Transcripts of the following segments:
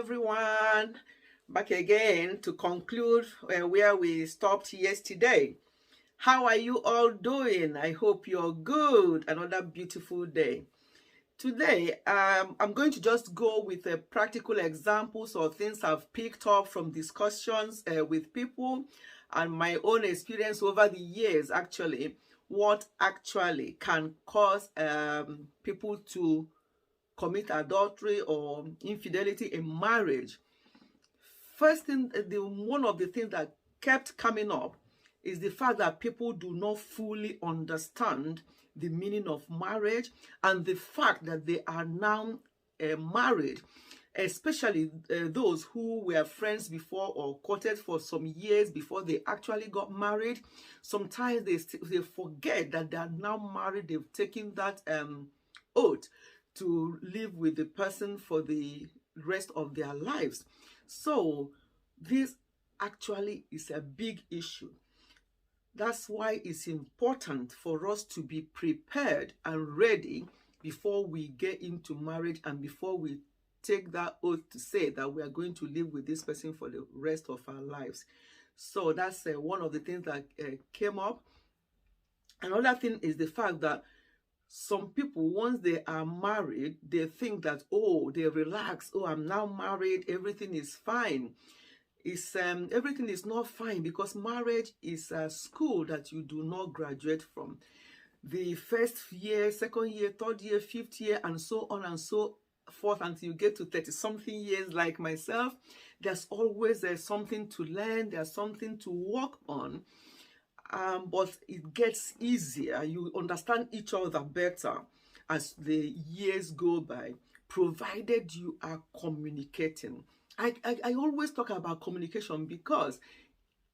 everyone. Back again to conclude where we stopped yesterday. How are you all doing? I hope you're good. Another beautiful day. Today, I'm going to just go with practical examples or things I've picked up from discussions with people and my own experience over the years, actually, what actually can cause people to commit adultery or infidelity in marriage. First thing, one of the things that kept coming up is the fact that people do not fully understand the meaning of marriage and the fact that they are now married, especially those who were friends before or courted for some years before they actually got married. Sometimes they forget that they are now married. They've taken that oath to live with the person for the rest of their lives. So this actually is a big issue. That's why it's important for us to be prepared and ready before we get into marriage and before we take that oath to say that we are going to live with this person for the rest of our lives. So that's one of the things that came up. Another thing is the fact that some people, once they are married, they think that, oh, they relax. Oh, I'm now married. Everything is fine. Everything is not fine, because marriage is a school that you do not graduate from. The first year, second year, third year, fifth year, and so on and so forth until you get to 30-something years like myself, there's always something to learn. There's something to work on. But it gets easier. You understand each other better as the years go by, provided you are communicating. I always talk about communication because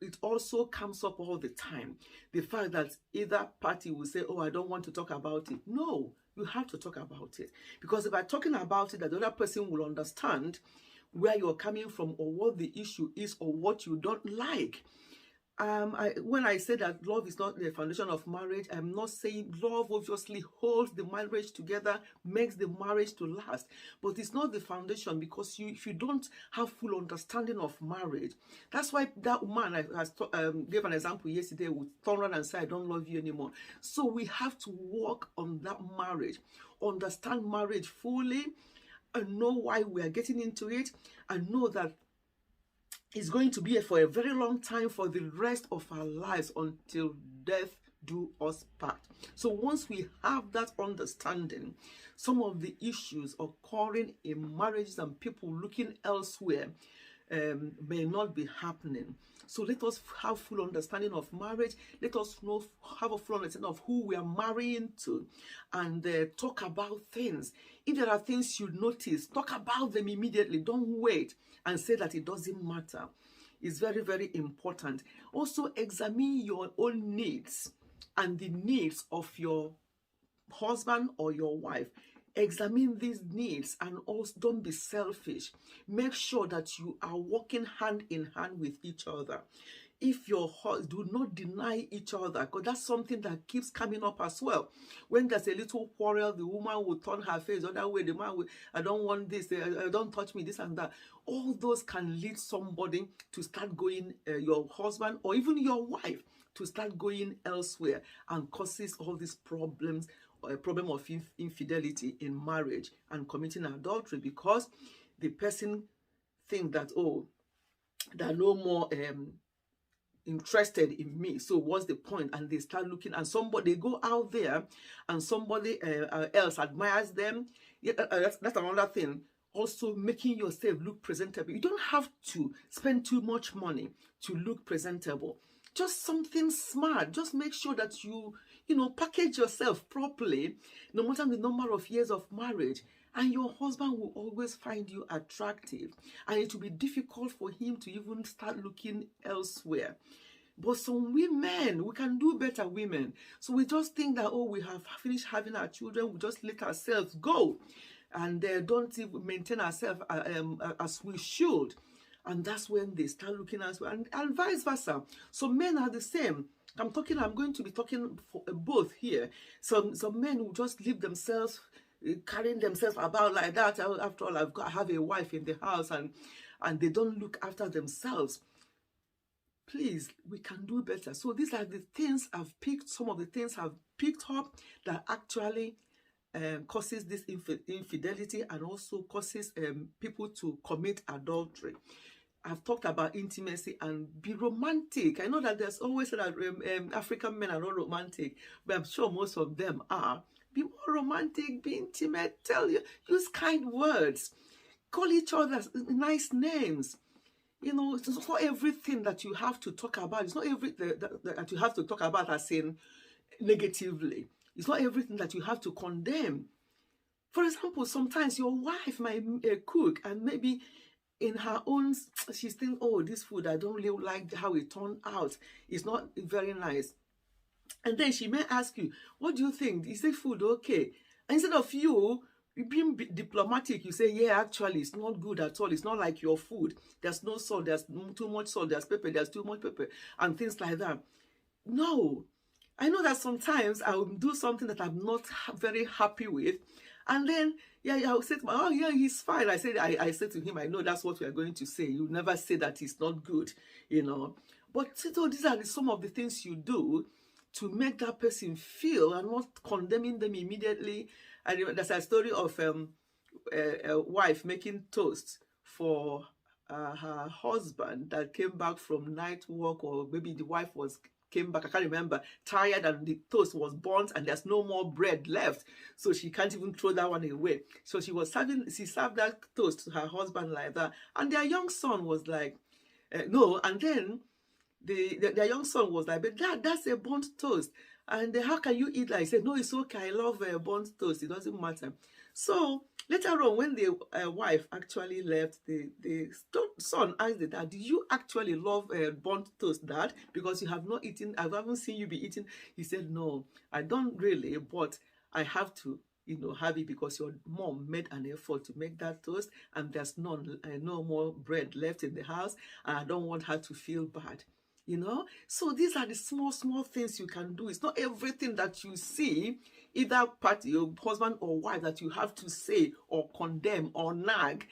it also comes up all the time. The fact that either party will say, oh, I don't want to talk about it. No, you have to talk about it. Because by talking about it, the other person will understand where you're coming from or what the issue is or what you don't like. When I say that love is not the foundation of marriage, I'm not saying love obviously holds the marriage together, makes the marriage to last, but it's not the foundation, because if you don't have full understanding of marriage, that's why that woman I gave an example yesterday would turn around and say, I don't love you anymore. So we have to work on that marriage, understand marriage fully, and know why we are getting into it, and know that it's going to be for a very long time, for the rest of our lives, until death do us part. So once we have that understanding, some of the issues occurring in marriages and people looking elsewhere may not be happening. So let us have full understanding of marriage. Let us have a full understanding of who we are marrying to, and talk about things. If there are things you notice, talk about them immediately. Don't wait and say that it doesn't matter. It's very, very important. Also, examine your own needs and the needs of your husband or your wife. Examine these needs, and also don't be selfish. Make sure that you are working hand in hand with each other. If your husband, do not deny each other, because that's something that keeps coming up as well. When there's a little quarrel, the woman will turn her face the other way. The man will, I don't want this, don't touch me, this and that. All those can lead somebody to start going, your husband or even your wife, to start going elsewhere, and causes all these problems, a problem of infidelity in marriage and committing adultery, because the person think that, oh, they're no more interested in me, so what's the point? And they start looking, and somebody, they go out there and somebody else admires them. Yeah, that's another thing. Also, making yourself look presentable. You don't have to spend too much money to look presentable. Just something smart. Just make sure that you package yourself properly, no matter the number of years of marriage, and your husband will always find you attractive, and it will be difficult for him to even start looking elsewhere. But some women, we can do better, women. So we just think that, oh, we have finished having our children, we just let ourselves go, and don't even maintain ourselves as we should. And that's when they start looking elsewhere, and vice versa. So men are the same. I'm going to be talking for both here. Some men will just leave themselves carrying themselves about like that. After all, I have a wife in the house, and they don't look after themselves. Please, we can do better. So these are the things I've picked, some of the things I've picked up that actually causes this infidelity, and also causes people to commit adultery. I've talked about intimacy and be romantic. I know that there's always that African men are not romantic, but I'm sure most of them are. Be more romantic, be intimate, use kind words, call each other nice names. You know, it's not everything that you have to talk about. It's not everything that you have to talk about as in negatively. It's not everything that you have to condemn. For example, sometimes your wife might cook, and maybe in her own, she's thinking, oh, this food, I don't really like how it turned out. It's not very nice. And then she may ask you, what do you think? Is the food okay? And instead of you being diplomatic, you say, yeah, actually, it's not good at all. It's not like your food. There's no salt. There's too much salt. There's pepper. There's too much pepper. And things like that. No. I know that sometimes I will do something that I'm not very happy with. And then, I'll say to my, oh, yeah, he's fine. I said to him, I know that's what we are going to say. You never say that he's not good, you know. But so these are some of the things you do to make that person feel, and not condemning them immediately. And there's a story of a wife making toast for her husband that came back from night work, or maybe the wife came back, I can't remember, tired, and the toast was burnt and there's no more bread left. So she can't even throw that one away. So she served that toast to her husband like that. And their young son was like, no. And then their young son was like, but that's a burnt toast. And how can you eat like? He said, no, it's okay. I love burnt toast. It doesn't matter. So later on, when the wife actually left, the son asked the dad, did you actually love burnt toast, Dad? Because you have not eaten, I haven't seen you be eating. He said, no, I don't really, but I have to, have it because your mom made an effort to make that toast, and there's no more bread left in the house, and I don't want her to feel bad. So these are the small things you can do. It's not everything that you see, either party, your husband or wife, that you have to say or condemn or nag.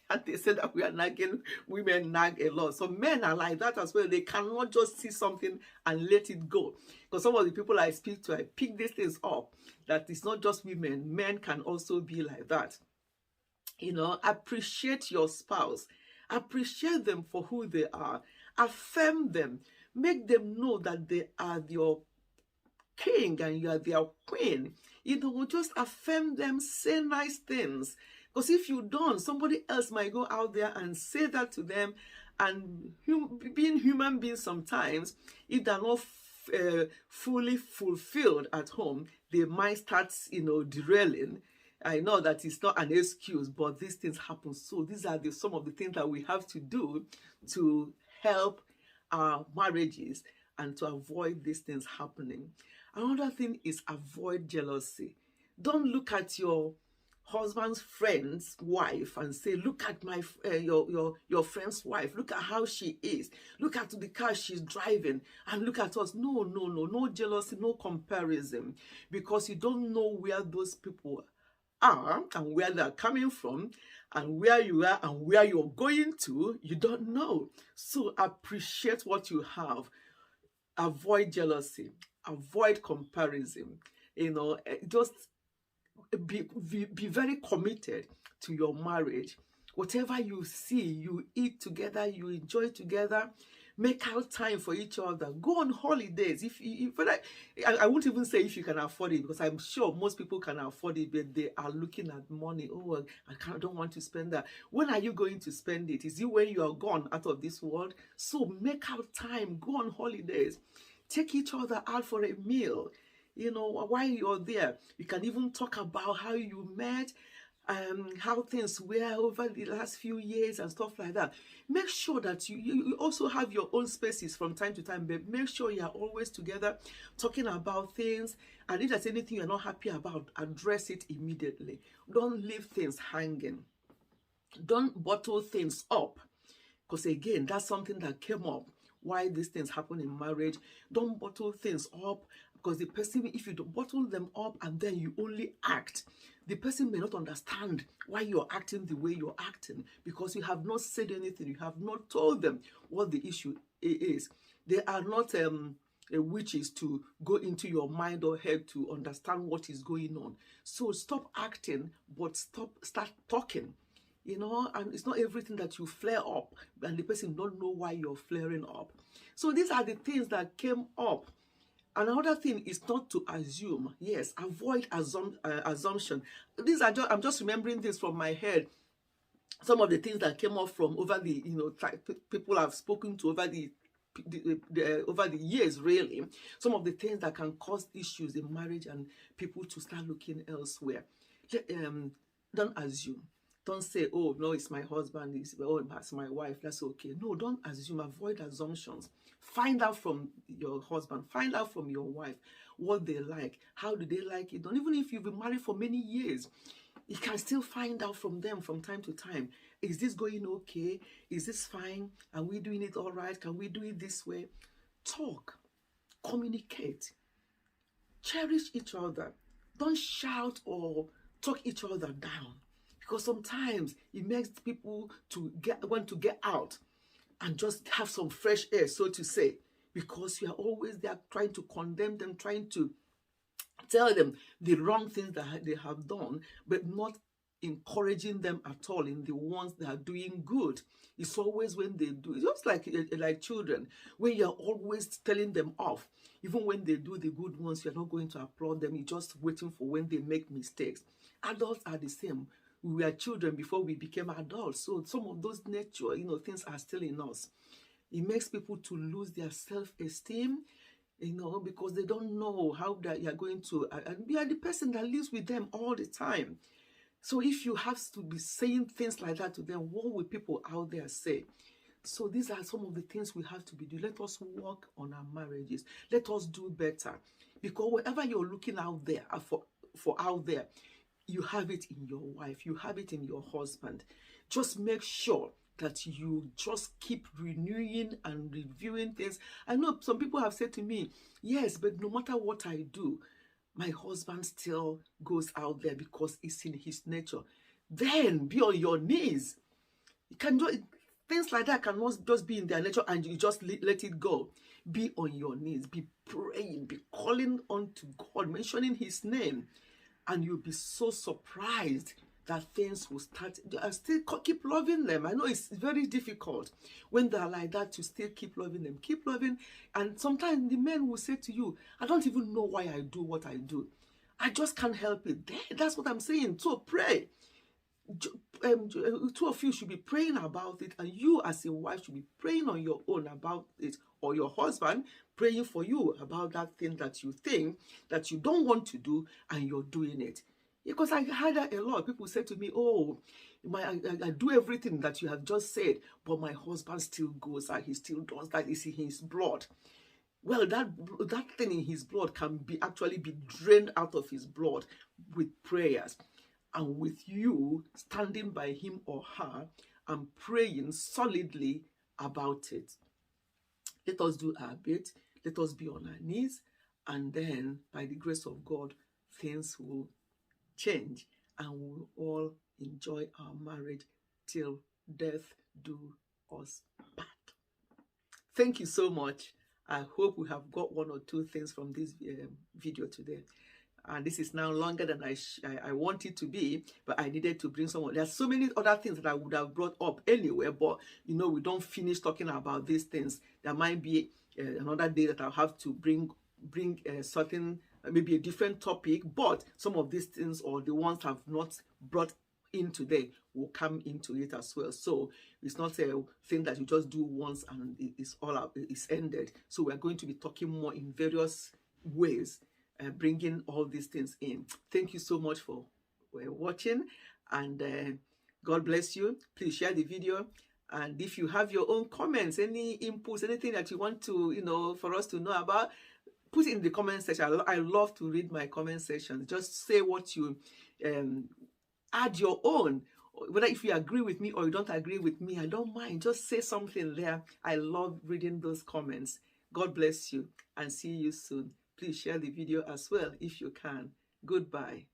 And they say that we are nagging, women nag a lot. So men are like that as well. They cannot just see something and let it go. Because some of the people I speak to, I pick these things up, that it's not just women. Men can also be like that. Appreciate your spouse. Appreciate them for who they are. Affirm them. Make them know that they are your king and you are their queen. Just affirm them. Say nice things. Because if you don't, somebody else might go out there and say that to them. And being human beings sometimes, if they're not fully fulfilled at home, they might start, derailing. I know that it's not an excuse, but these things happen. So these are some of the things that we have to do to help our marriages and to avoid these things happening. Another thing is avoid jealousy. Don't look at your husband's friend's wife and say, look at my your friend's wife. Look at how she is. Look at the car she's driving, and look at us. No jealousy, no comparison, because you don't know where those people are and where they're coming from, and where you are and where you're going to. You don't know. So appreciate what you have. Avoid jealousy. Avoid comparison. Just be very committed to your marriage. Whatever you see, you eat together, you enjoy together. Make out time for each other. Go on holidays. I won't even say if you can afford it, because I'm sure most people can afford it, but they are looking at money. Oh, I don't want to spend that. When are you going to spend it? Is it when you are gone out of this world? So make out time. Go on holidays. Take each other out for a meal. While you're there, you can even talk about how you met, how things were over the last few years and stuff like that. Make sure that you also have your own spaces from time to time, but make sure you are always together talking about things. And if there's anything you're not happy about, address it immediately. Don't leave things hanging. Don't bottle things up, because again, that's something that came up why these things happen in marriage. Don't bottle things up, because the person, if you don't bottle them up and then you only act, The person may not understand why you're acting the way you're acting because you have not said anything. You have not told them what the issue is. They are not witches to go into your mind or head to understand what is going on. So stop acting, but start talking. You know, and it's not everything that you flare up and the person don't know why you're flaring up. So these are the things that came up. Another thing is not to assume. Yes, avoid assumption. These are I'm just remembering this from my head. Some of the things that came up from over the, people I've spoken to over over the years, really. Some of the things that can cause issues in marriage and people to start looking elsewhere. Don't assume. Don't say, oh, no, it's my husband, it's my wife, that's okay. No, don't assume. Avoid assumptions. Find out from your husband, find out from your wife what they like. How do they like it? And even if you've been married for many years, you can still find out from them from time to time. Is this going okay? Is this fine? Are we doing it all right? Can we do it this way? Talk. Communicate. Cherish each other. Don't shout or talk each other down. Because sometimes it makes people want to get out and just have some fresh air, so to say, because you are always there trying to condemn them, trying to tell them the wrong things that they have done, but not encouraging them at all in the ones that are doing good. It's always when they do, it's just like children, when you're always telling them off. Even when they do the good ones, you're not going to applaud them. You're just waiting for when they make mistakes. Adults are the same. We were children before we became adults. So some of those nature, things are still in us. It makes people to lose their self-esteem, because they don't know how that you're going to, and you are the person that lives with them all the time. So if you have to be saying things like that to them, what will people out there say? So these are some of the things we have to be doing. Let us work on our marriages. Let us do better. Because whatever you're looking out there for out there, you have it in your wife, you have it in your husband. Just make sure that you just keep renewing and reviewing things. I know some people have said to me, yes, but no matter what I do, my husband still goes out there because it's in his nature. Then be on your knees. You can do things like that cannot just be in their nature and you just let it go. Be on your knees, be praying, be calling on to God, mentioning his name. And you'll be so surprised that things will start. I still keep loving them. I know it's very difficult when they're like that to still keep loving them. Keep loving. And sometimes the men will say to you, I don't even know why I do what I do. I just can't help it. That's what I'm saying. So pray. Two of you should be praying about it, and you as a wife should be praying on your own about it, or your husband praying for you about that thing that you think that you don't want to do and you're doing it. Because I heard that a lot. People say to me, oh, I do everything that you have just said, but my husband still goes out, he still does that. It's in his blood. Well, that thing in his blood can actually be drained out of his blood with prayers. And with you standing by him or her and praying solidly about it. Let us do our bit. Let us be on our knees. And then, by the grace of God, things will change. And we'll all enjoy our marriage till death do us part. Thank you so much. I hope we have got one or two things from this video today. And this is now longer than I want it to be, but I needed to bring someone. There's so many other things that I would have brought up anyway, but we don't finish talking about these things. There might be another day that I'll have to bring a certain, maybe a different topic, but some of these things, or the ones I've not brought in today, will come into it as well. So it's not a thing that you just do once and it's all out, it's ended. So we're going to be talking more in various ways, bringing all these things in. Thank you so much for watching, and God bless you. Please share the video, and if you have your own comments, any inputs, anything that you want to for us to know about, put it in the comment section. I love to read my comment section. Just say what you add your own, whether if you agree with me or you don't agree with me, I don't mind. Just say something there. I love reading those comments. God bless you, and see you soon. Please share the video as well if you can. Goodbye.